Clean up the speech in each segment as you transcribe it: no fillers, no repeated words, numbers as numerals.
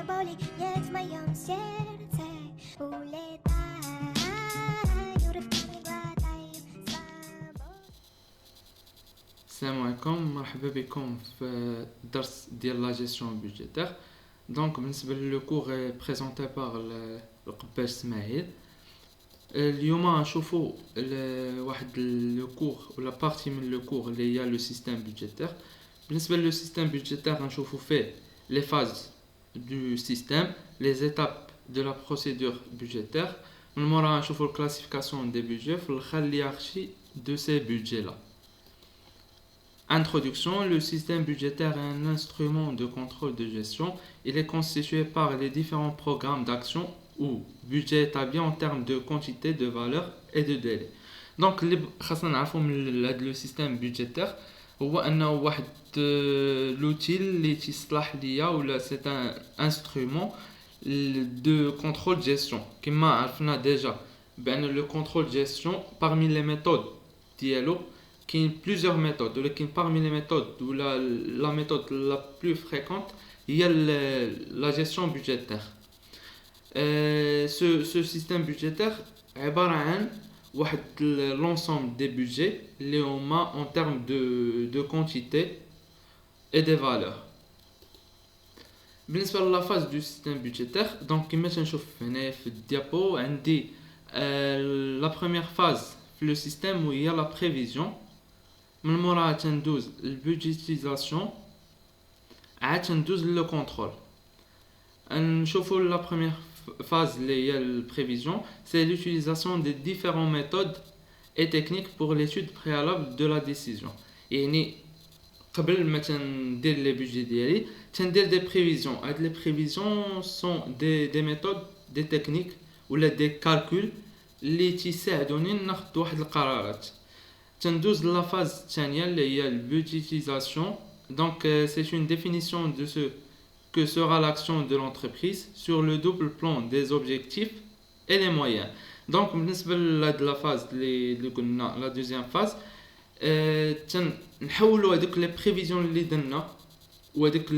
boli jest moją serce uletają rybki glatają swobodnie. السلام عليكم، مرحبا بكم في الدرس ديال لا جيستيون بودجيتير. دونك بالنسبه لو كور بريزونتي بار القباش اسماعيل. اليوم غنشوفوا واحد لو كور ولا بارتي من لو كور اللي هي لو سيستيم بودجيتير. بالنسبه لو سيستيم بودجيتير غنشوفوا فيه لي فاز دو سيستيم، لي زيتاب دو لا بروسيدور بودجيتير، من مورا غنشوفوا الكلاسيفيكاسيون دي بودجي، في الاخر الهيرارشي دو سي بودجي لا. Introduction. Le système budgétaire est un instrument de contrôle de gestion. Il est constitué par les différents programmes d'action ou budget établi en termes de quantité, de valeur et de délai. Donc, خاصنا نعرفوا من le système budgétaire هو أنه واحد l'outil اللي تيصلح ليا ولا c'est un instrument de contrôle de gestion. كما عرفنا déjà بأن le contrôle de gestion parmi les méthodes ديالو qu'il y a plusieurs méthodes, parmi les méthodes ou la méthode la plus fréquente, il y a la gestion budgétaire. Ce système budgétaire est l'ensemble des budgets en termes de quantité et de valeur. بالنسبة la phase du système budgétaire, donc كما تنشوف هنا في الديابو عندي la première phase في le système où il y a la prévision. من موراها تندوز البودجيتيزاسيون، عاد تندوز لو كونترول. نشوفوا لا بروميير فاز اللي هي البريفيزيون، سي لوتيليزاسيون دي ديفيرون ميثود اي تكنيك بور ليتود بريالابل دو لا ديسيزيون. يعني قبل ما تندير لي بودجي ديالي تندير دي بريفيزيون. هاد لي بريفيزيون سون دي ميثود دي تكنيك ولا دي كالكول اللي تيساعدوني ناخذ واحد القرارات. تندوز la phase الثانية اللي هي budgétisation. Donc c'est une définition de ce que sera l'action de l'entreprise sur le double plan des objectifs et les moyens. Donc بالنسبة la phase اللي قلنا la deuxième phase نحولوا هذوك les prévisions اللي درنا وهذوك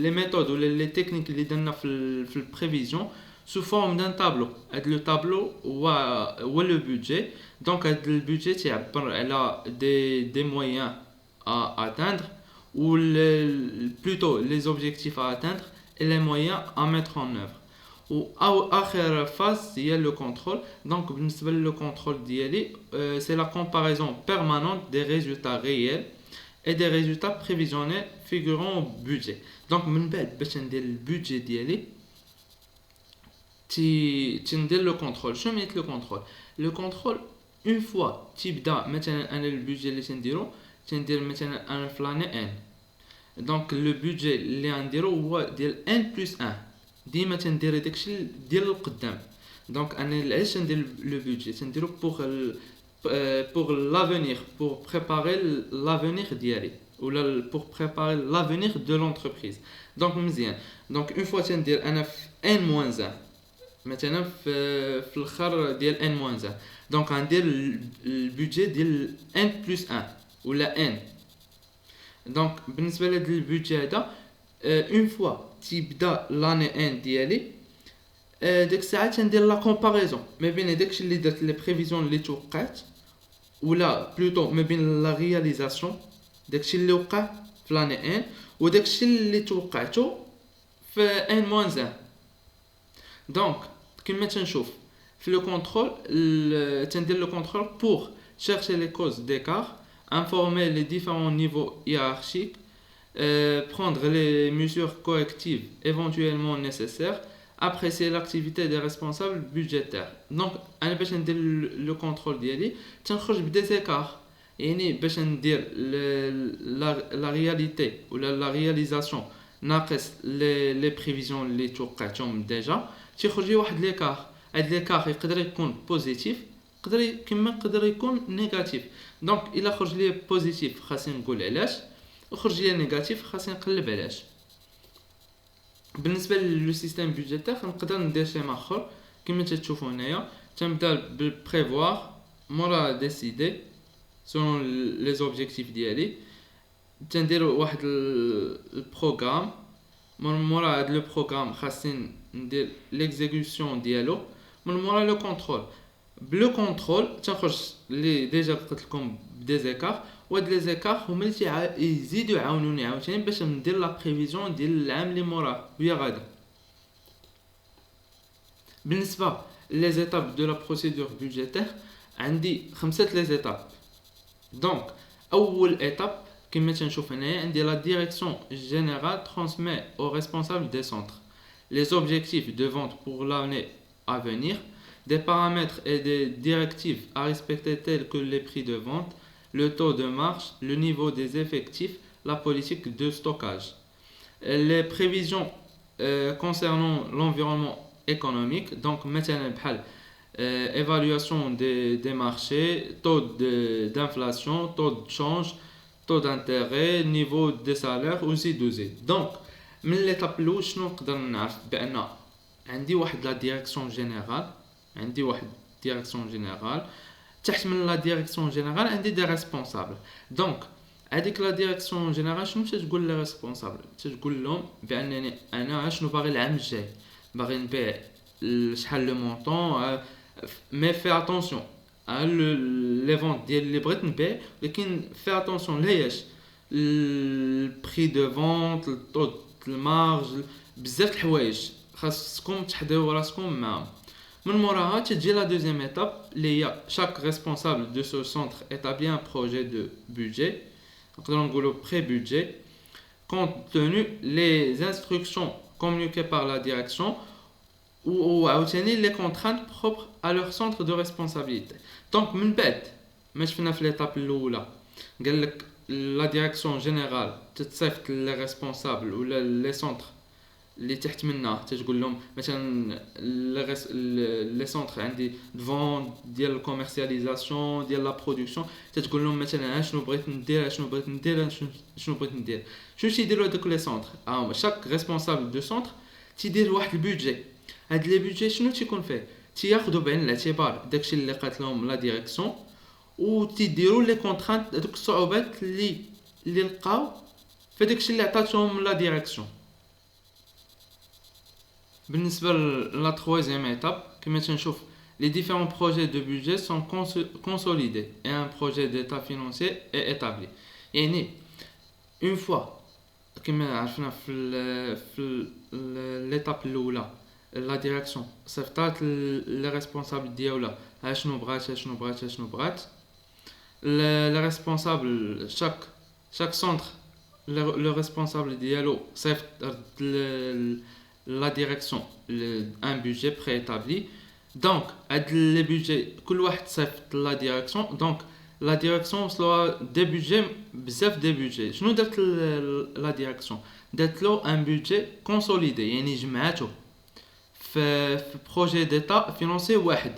les méthodes ou les techniques اللي درنا في البريفيزيون sous forme d'un tableau. Le tableau ou le budget. Donc le budget تعبر على des moyens à atteindre ou plutôt les objectifs à atteindre et les moyens à mettre en œuvre. Ou آخر phase il y a le contrôle. Donc بالنسبة le contrôle ديالي c'est la comparaison permanente des résultats réels et des résultats prévisionnels figurant au budget. Donc من بعد باش ندير البودجي ديالي تندير لو كونترول. شنو معنات لو كونترول؟ لو كونترول اون فوا تيبدا مثلا انا البودجي اللي تندير مثلا انا فلاني ان. دونك لو بودجي اللي غنديرو هو ديال ان بلس ان، ديما تندير داكشي ديال القدام. دونك انا علاش ندير لو بودجي؟ تنديرو pour l'avenir, pour préparer l'avenir ديالي ولا pour préparer l'avenir de l'entreprise. دونك مزيان. دونك اون فوا تندير انا في ان موان 1 مثلا في الاخر ديال ان موان 1، دونك غندير البودجي ديال ان بلس 1 ولا ان. دونك بالنسبه لهاد البودجي هذا اون فوا تيبدا لاني ان ديالي ديك الساعه تندير لا كومباريزون ما بين داكشي اللي درت لي بريفيزيون اللي توقعت ولا بلوتو ما بين لا رياليزاسيون داكشي اللي وقع في لاني ان وداكشي اللي توقعته في ان موان 1. دونك كما تنشوف في لو كونترول تندير لو كونترول pour chercher les causes d'écart, informer les différents niveaux hiérarchiques, prendre les mesures correctives éventuellement nécessaires, apprécier l'activité des responsables budgétaires. Donc انا باش ندير لو كونترول ديالي تنخرج بدي زيكار، يعني باش ندير لا رياليتي ولا لا رياليزاسيون ناقص لي بريفيزيون اللي توقعتهم ديجا تيخرج لي واحد ليكار. هاد ليكار يقدر يكون بوزيتيف يقدر يكون نيجاتيف. دونك الا خرج لي بوزيتيف خاصني نقول علاش، وخرج لي نيجاتيف خاصني نقلب علاش. بالنسبه للو سيستيم بودجيتير نقدر ندير شي اخر كما تشوفوا هنايا. تنبدا بالبريفوار، مورا ديسيدي selon les objectifs ديالي، تندير واحد البروغرام من مورا هاد لو بروغرام خاصني ندير ليكزيكسيون ديالو. من مورا لو كونترول. بلو كونترول تنخرج لي ديجا قلت لكم بدي زيكار، وهاد لي زيكار هما اللي يزيدوا يعاونوني عاوتاني باش ندير لا بريفيزيون ديال العام اللي موراه ويا غادا. بالنسبه لي زيتاب دو لا بروسيدور بودجيتير عندي 5 لي زيتاب. دونك اول ايتاب كما تنشوف هنايا عندي لا ديريكسيون جينيرال transmet aux responsables des centres les objectifs de vente pour l'année à venir, des paramètres et des directives à respecter tels que les prix de vente, le taux de marge, le niveau des effectifs, la politique de stockage. Les prévisions concernant l'environnement économique, donc مثلا بحال évaluation des marchés, taux d'inflation, taux de change, taux d'intérêt, niveau des salaires وزيد وزيد. دونك من ليطاب الاول شنو نقدر نعرف بان عندي واحد لا ديريكسيون جينيرال تحت من لا ديريكسيون جينيرال عندي دي ريسبونسابل. دونك هذيك لا ديريكسيون جينيرال شنو تتقول لي ريسبونسابل؟ تتقول لهم بانني انا شنو باغي العام الجاي، باغي نبيع شحال لو مونطون، مي في اتونسيون لي فونت ديال اللي بغيت نبيع، ولكن في اتونسيون لهياش البري دو فونت، الطو المارج، بزاف د الحوايج خاصكم تحضروا راسكم معاهم. من موراها تجي لا دوزيام ايتاب اللي هي chaque responsable de ce centre établit un projet de budget، نقدروا نقولوا pré budget compte tenu les instructions communiquées par la direction ou عاوتاني les contraintes propres à leur centre de responsabilité. دونك من بعد ما شفنا في ليطاب الاولى قال لك لا ديريكسيون جينيرال تتصيفط لي ريسبونسابل ولا لي سونتر اللي تحت منها، تتقول لهم مثلا لي سونتر عندي فون ديال الكوميرسياليزاسيون ديال لا برودكسيون، تتقول لهم مثلا شنو بغيت ندير شنو تيديروا هذوك لي سونتر. شاك ريسبونسابل دو سونتر تيدير واحد البودجي. هاد لي بودجي شنو تيكون فيه؟ تياخذوا بعين الاعتبار داكشي اللي قالت لهم لا ديريكسيون و تيديروا لي كونترانت هذوك الصعوبات اللي لقاو في داكشي اللي عطاتهم لا ديريكسيون. بالنسبه لا troisième étape كما تنشوف les différents projets de budget sont consolidés et un projet d'état financier est établi. يعني une fois كما عرفنا في l'étape الاولى لا ديريكسيون صيفطات لي ريسبونسابل ديالها شنو بغات لي ريسبونسابل chaque centre le responsable dialogue صيفط la direction un budget préétabli. Donc les budgets كل واحد صيفط la direction. Donc la direction soit des budgets بزاف des budgets. شنو درت la direction؟ درت له un budget consolidé يعني جمعاتو في projet d'état financier واحد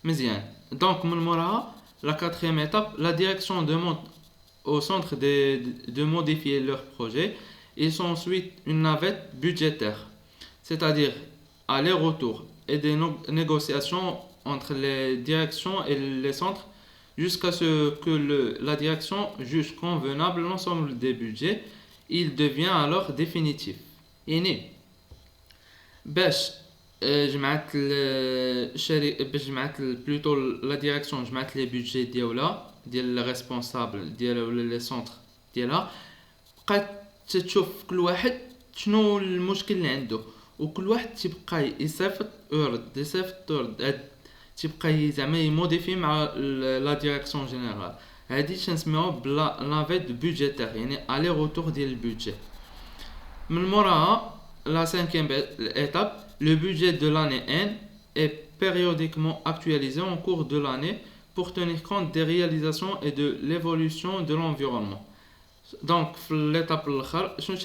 مزيان. Donc من موراها la quatrième étape la direction demande au centre de modifier leur projet. Ils sont ensuite une navette budgétaire, c'est-à-dire aller-retour et des négociations entre les directions et les centres jusqu'à ce que la direction juge convenable l'ensemble des budgets. Il devient alors définitif. يعني باش جمعت plutôt la direction جمعت les budgets ديالها ديال لي ريسبونسابل ديالها ولا لي سونتر ديالها، بقات تشوف كل واحد شنو المشكل اللي عنده وكل واحد تيبقى يصيفط تيبقى زعما يموديفي مع لا ديريكسيون جينيرال. هادي تنسميوها بلا نافيت بودجيتير يعني الي روتور ديال البودجي. من موراها لا 5e étape le budget de l'année N est périodiquement actualisé en cours de l'année pour tenir compte des réalisations et de l'évolution de l'environnement. دونك في ليطاب الاخر شنو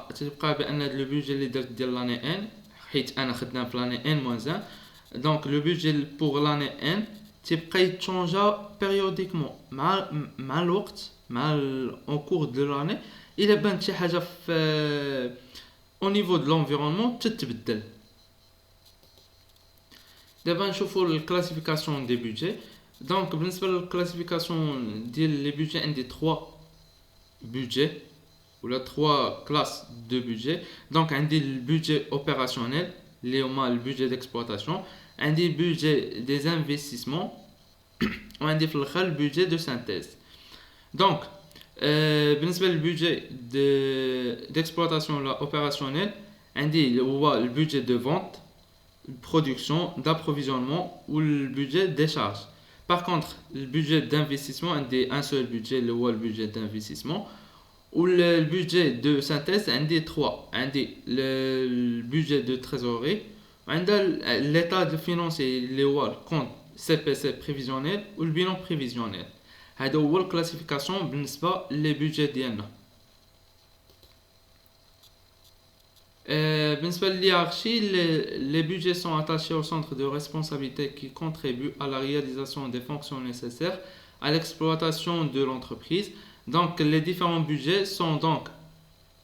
تتبقى بان هذا لو بودجي اللي درت ديال لاني ان حيت انا خدام في لاني ان موان 1. دونك لو بودجي بوغ لاني ان تيبقى يتشونجا بيريوديكمون مع الوقت مع اون كور دو لاني. الا بانت شي حاجه في او نيفو دو لونفيرونمون تتبدل. دابا نشوفوا الكلاسيفيكاسيون دي بودجي. دونك بالنسبه للكلاسيفيكاسيون ديال لي بودجي عندي 3 budget ou la trois classes de budget. Donc, on dit le budget opérationnel, le budget d'exploitation, on dit le budget des investissements, on dit le budget de synthèse. Donc, بالنسبة للبudget d'exploitation opérationnelle, on dit le budget de vente, production, d'approvisionnement ou le budget des charges. Par contre, le budget d'investissement, on dit un seul budget, le budget d'investissement. Ou le budget de synthèse, on dit trois. On dit le budget de trésorerie, on dit l'état financier, le compte CPC prévisionnel ou le bilan prévisionnel. هذا هو الكلاسيفيكاسيون بالنسبه لي بودجي ديالنا. بالنسبه للهيرارشي, les budgets sont attachés au centre de responsabilité qui contribue à la réalisation des fonctions nécessaires à l'exploitation de l'entreprise. Donc les différents budgets sont donc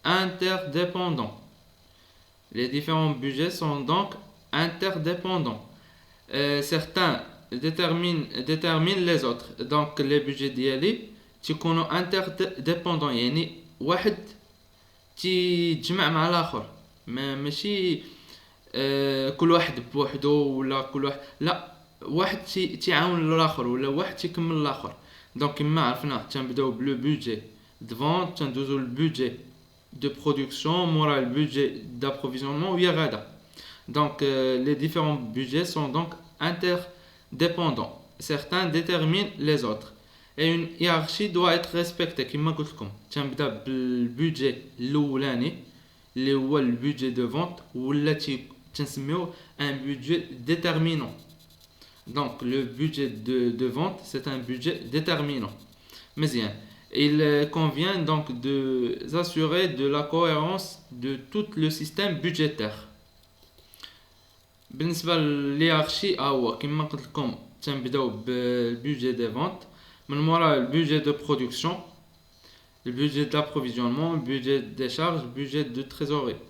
interdépendants. Les différents budgets sont donc interdépendants. Certains déterminent les autres. Donc les budgets ديالي تيكونوا interdépendants, يعني واحد تيجمع مع الاخر, ماشي كل واحد بوحده ولا كل واحد, لا, واحد تيعاون الاخر ولا واحد تيكمل الاخر. دونك كما عرفنا تنبداو بلو بودجي de vente, تندوزو للبودجي de production, مورا البودجي d'approvisionnement ويا غادا. Donc les différents budgets sont donc interdépendants. Certains déterminent les autres. Et une hiérarchie doit être respectée. كما قلت لكم تنبدا بالبودجي الاولاني اللي هو البودجي de vente ولا تنسميوه un budget déterminant. Donc le budget de vente, c'est un budget déterminant. مزيان. Il convient donc de s'assurer de la cohérence de tout le système budgétaire. بالنسبة للهيرارشي هو كما قلت لكم تنبداو بالبودجي دي فونت, من مورا البودجي دو برودكسيون, البودجي d'approvisionnement, le budget des charges, le budget de trésorerie.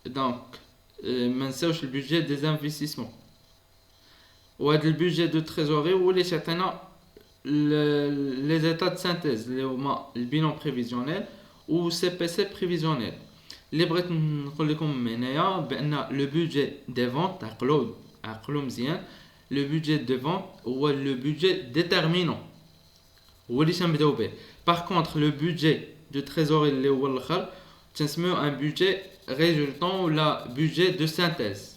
Donc ما نساوش البودجي des investissements. وهذا البودجي دو تريزوري هو اللي تعطينا les états de synthèse اللي هما البيلون بريفيزيونيل و سي بي سي بريفيزيونيل. اللي بغيت نقول لكم هنايا بان لو بودجي دي فونت عقلو مزيان, لو بودجي دو فونت هو لو بودجي ديتيرمينون, هو اللي تنبداو به. باغ كونطخ لو بودجي دو تريزوري اللي هو الاخر تنسميو ان بودجي ريزولتون ولا بودجي دو سانتيز.